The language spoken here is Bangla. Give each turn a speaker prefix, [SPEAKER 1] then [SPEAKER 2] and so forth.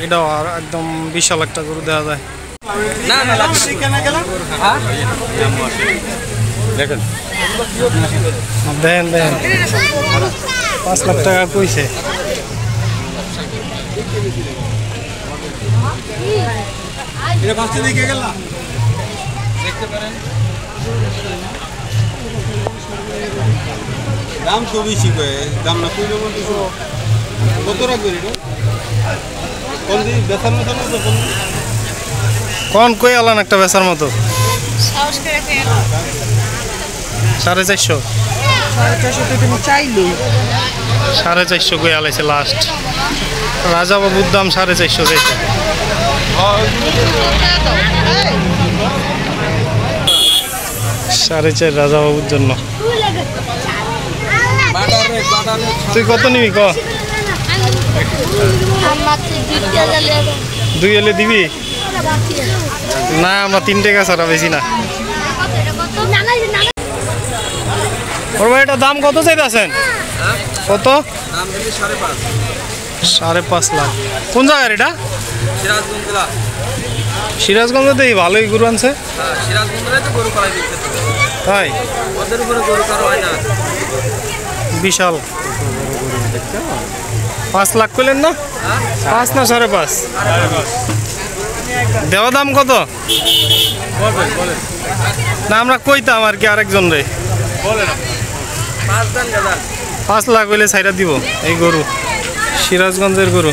[SPEAKER 1] এটাও আর একদম বিশাল একটা গরু দেখা যায়।
[SPEAKER 2] না না
[SPEAKER 1] দেখেন দেন দেন 5 লাখ টাকা কইছে।
[SPEAKER 2] এটা ফার্স্টে দেখে গেলাম দেখতে পারেন দাম তো বেশি কয় দাম না কইলে মধ্যে কত রাখবে এটা কোন দিন বেচার মতো না
[SPEAKER 1] কোন কই আলান একটা বেচার মতো
[SPEAKER 3] সাহস করে খেয়ে
[SPEAKER 1] 450
[SPEAKER 3] 450 তো তুমি চাইলো
[SPEAKER 1] 450 কই আলাইছে লাস্ট। রাজা বাবুর দাম 450 চাইছে। সাড়ে 4 রাজা বাবুর জন্য। তুই কত নিবি ক? 2 এলে দিবি না? আমরা 3 টাকা ছাড়া বেশি না। ওর ভাই এটা দাম কত চাইতেছেন? কত?
[SPEAKER 2] দাম দিলে 5.5
[SPEAKER 1] লাখ। কোন জায়গার এটা? সিরাজগঞ্জে ভালোই গরু আনছে।
[SPEAKER 2] সিরাজগঞ্জে তো গরু পালাই দিচ্ছে
[SPEAKER 1] তাই
[SPEAKER 2] ওদের উপরে গরু কারো হয় না
[SPEAKER 1] বিশাল 5 লাখ কইলেন না? 5 না 5.5? দেওয়া দাম কত? না আমরা কইতাম আর কি আরেকজন রে
[SPEAKER 2] 5 দান
[SPEAKER 1] 5 লাখ হইলে ছাইরা দিব। এই গরু সিরাজগঞ্জের গরু।